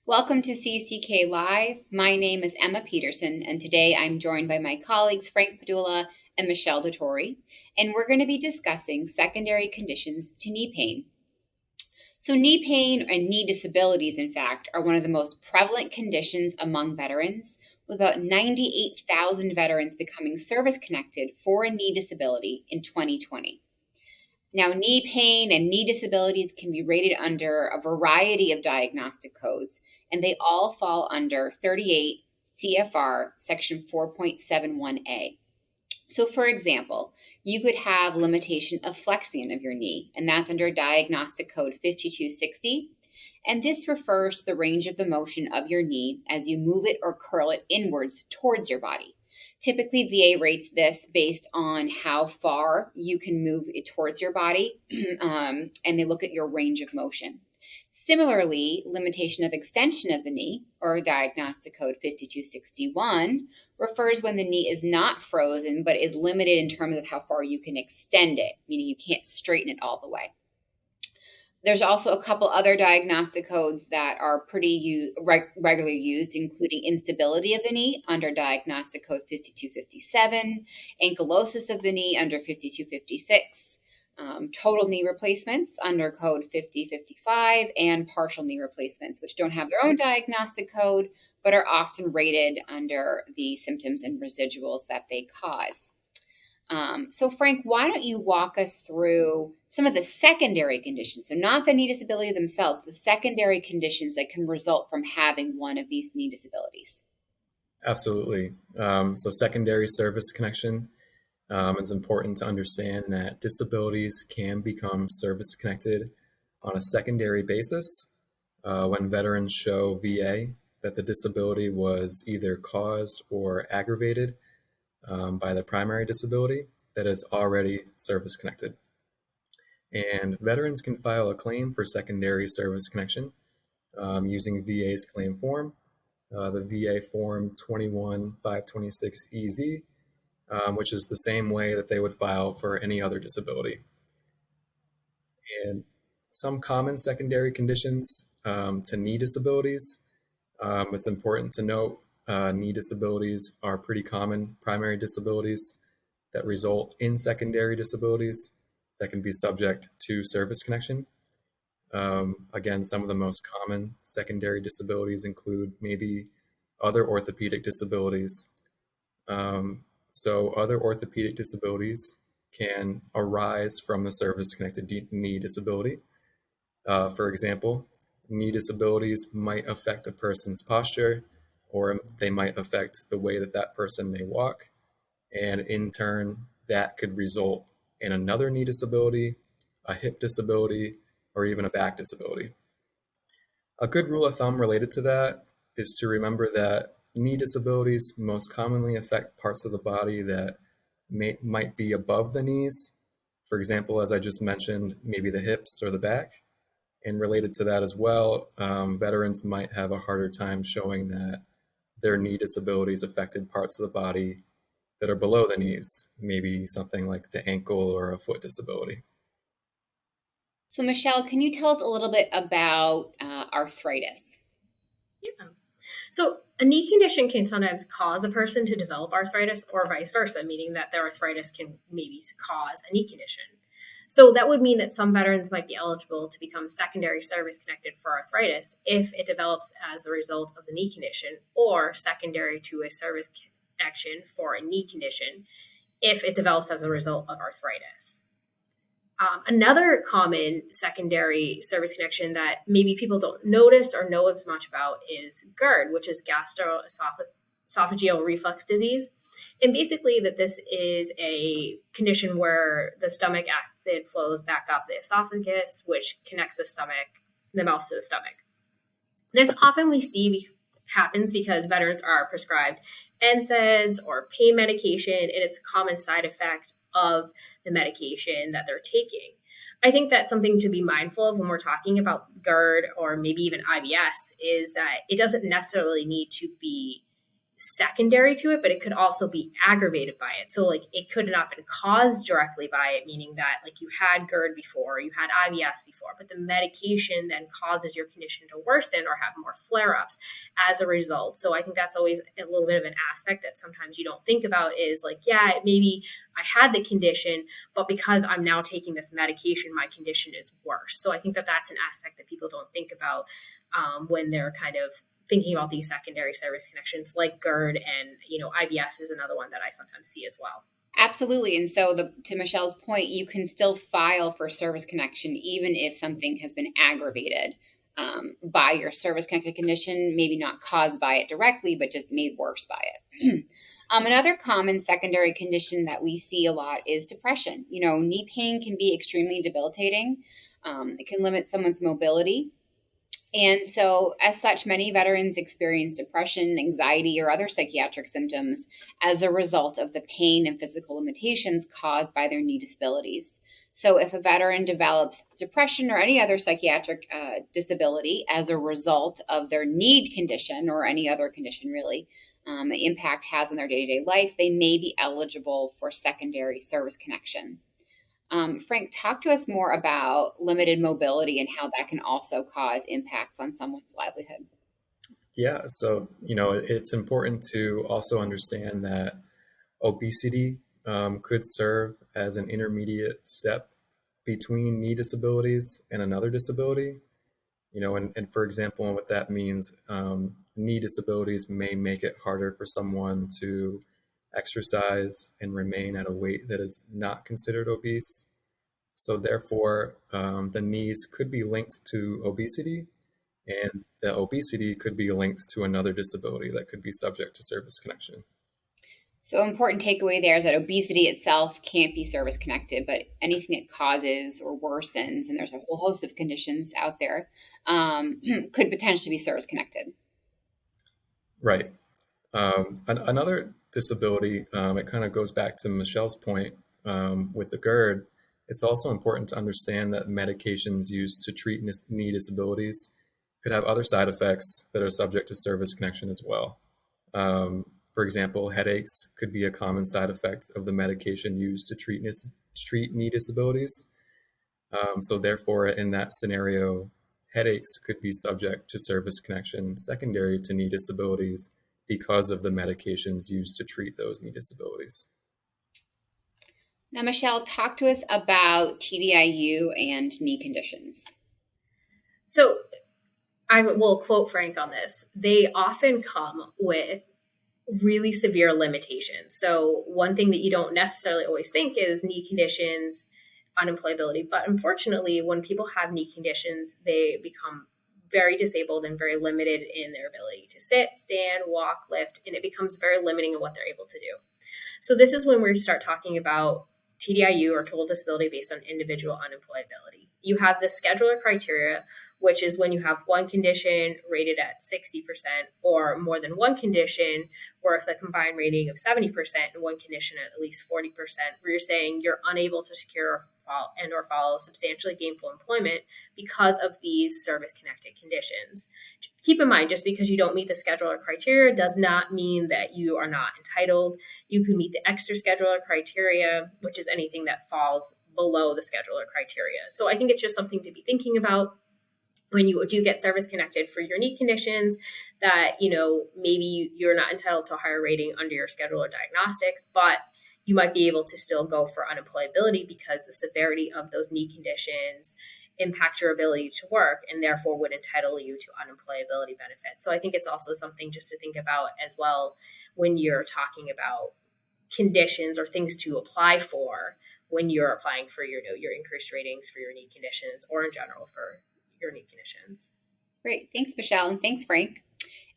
Welcome to CCK Live. My name is Emma Peterson, and today I'm joined by my colleagues Frank Padula and Michelle Dottori, and we're going to be discussing secondary conditions to knee pain. So knee pain and knee disabilities, in fact, are one of the most prevalent conditions among veterans, with about 98,000 veterans becoming service-connected for a knee disability in 2020. Now, knee pain and knee disabilities can be rated under a variety of diagnostic codes, and they all fall under 38 CFR section 4.71a. So, for example, you could have limitation of flexion of your knee, and that's under diagnostic code 5260. And this refers to the range of the motion of your knee as you move it or curl it inwards towards your body. Typically, VA rates this based on how far you can move it towards your body, and they look at your range of motion. Similarly, limitation of extension of the knee, or diagnostic code 5261, refers when the knee is not frozen but is limited in terms of how far you can extend it, meaning you can't straighten it all the way. There's also a couple other diagnostic codes that are pretty regularly used, including instability of the knee under diagnostic code 5257, ankylosis of the knee under 5256, total knee replacements under code 5055, and partial knee replacements, which don't have their own diagnostic code, but are often rated under the symptoms and residuals that they cause. So Frank, why don't you walk us through some of the secondary conditions, so not the knee disability themselves, the secondary conditions that can result from having one of these knee disabilities? Absolutely. So secondary service connection, it's important to understand that disabilities can become service connected on a secondary basis when veterans show VA that the disability was either caused or aggravated by the primary disability that is already service connected. And veterans can file a claim for secondary service connection using VA's claim form, the VA form 21526EZ, which is the same way that they would file for any other disability. And some common secondary conditions to knee disabilities, it's important to note knee disabilities are pretty common primary disabilities that result in secondary disabilities that can be subject to service connection. Again, some of the most common secondary disabilities include maybe other orthopedic disabilities. So other orthopedic disabilities can arise from the service-connected knee disability. For example, knee disabilities might affect a person's posture, or they might affect the way that that person may walk. And in turn, that could result in another knee disability, a hip disability, or even a back disability. A good rule of thumb related to that is to remember that knee disabilities most commonly affect parts of the body that might be above the knees. For example, as I just mentioned, maybe the hips or the back. And related to that as well, veterans might have a harder time showing that their knee disabilities affected parts of the body that are below the knees, maybe something like the ankle or a foot disability. So Michelle, can you tell us a little bit about arthritis? Yeah. So a knee condition can sometimes cause a person to develop arthritis or vice versa, meaning that their arthritis can maybe cause a knee condition. So that would mean that some veterans might be eligible to become secondary service connected for arthritis if it develops as a result of the knee condition, or secondary to a service connection for a knee condition if it develops as a result of arthritis. Another common secondary service connection that maybe people don't notice or know as much about is GERD, which is gastroesophageal reflux disease. And basically that this is a condition where the stomach acid flows back up the esophagus, which connects the mouth to the stomach. This often we see happens because veterans are prescribed NSAIDs or pain medication, and it's a common side effect of the medication that they're taking. I think that's something to be mindful of when we're talking about GERD or maybe even IBS, is that it doesn't necessarily need to be secondary to it, but it could also be aggravated by it. So like it could not have been caused directly by it, meaning that like you had GERD before, you had IBS before, but the medication then causes your condition to worsen or have more flare-ups as a result. So I think that's always a little bit of an aspect that sometimes you don't think about, is like, yeah, maybe I had the condition, but because I'm now taking this medication, my condition is worse. So I think that that's an aspect that people don't think about when they're kind of thinking about these secondary service connections like GERD, and, IBS is another one that I sometimes see as well. Absolutely. And so to Michelle's point, you can still file for service connection even if something has been aggravated by your service connected condition, maybe not caused by it directly, but just made worse by it. Another common secondary condition that we see a lot is depression. Knee pain can be extremely debilitating. It can limit someone's mobility. And so, as such, many veterans experience depression, anxiety, or other psychiatric symptoms as a result of the pain and physical limitations caused by their knee disabilities. So, if a veteran develops depression or any other psychiatric disability as a result of their knee condition or any other condition, really, the impact has on their day-to-day life, they may be eligible for secondary service connection. Frank, talk to us more about limited mobility and how that can also cause impacts on someone's livelihood. Yeah, so, it's important to also understand that obesity could serve as an intermediate step between knee disabilities and another disability. And for example, what that means, knee disabilities may make it harder for someone to exercise and remain at a weight that is not considered obese. So therefore, the knees could be linked to obesity, and the obesity could be linked to another disability that could be subject to service connection. So important takeaway there is that obesity itself can't be service connected, but anything it causes or worsens, and there's a whole host of conditions out there, could potentially be service connected. Right. Another disability, it kind of goes back to Michelle's point with the GERD. It's also important to understand that medications used to treat knee disabilities could have other side effects that are subject to service connection as well. For example, headaches could be a common side effect of the medication used to treat knee disabilities. So therefore, in that scenario, headaches could be subject to service connection secondary to knee disabilities because of the medications used to treat those knee disabilities. Now, Michelle, talk to us about TDIU and knee conditions. So I will quote Frank on this. They often come with really severe limitations. So one thing that you don't necessarily always think is knee conditions, unemployability. But unfortunately, when people have knee conditions, they become very disabled and very limited in their ability to sit, stand, walk, lift, and it becomes very limiting in what they're able to do. So this is when we start talking about TDIU, or total disability based on individual unemployability. You have the scheduler criteria, which is when you have one condition rated at 60% or more than one condition, or if the combined rating of 70% and one condition at least 40%, where you're saying you're unable to secure or follow substantially gainful employment because of these service-connected conditions. Keep in mind, just because you don't meet the scheduler criteria does not mean that you are not entitled. You can meet the extra scheduler criteria, which is anything that falls below the scheduler criteria. So I think it's just something to be thinking about when you do get service connected for your knee conditions, that, maybe you're not entitled to a higher rating under your scheduler diagnostics, but you might be able to still go for unemployability because the severity of those knee conditions impact your ability to work and therefore would entitle you to unemployability benefits. So I think it's also something just to think about as well when you're talking about conditions or things to apply for when you're applying for your increased ratings for your knee conditions, or in general for your knee conditions. Great. Thanks, Michelle, and thanks, Frank.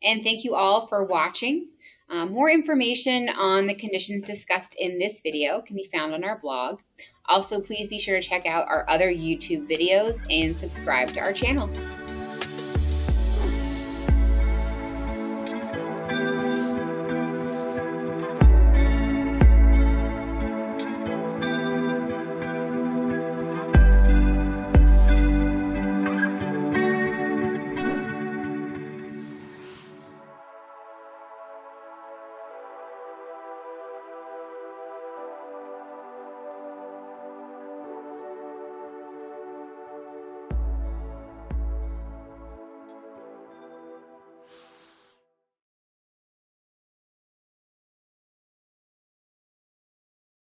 And thank you all for watching. More information on the conditions discussed in this video can be found on our blog. Also, please be sure to check out our other YouTube videos and subscribe to our channel.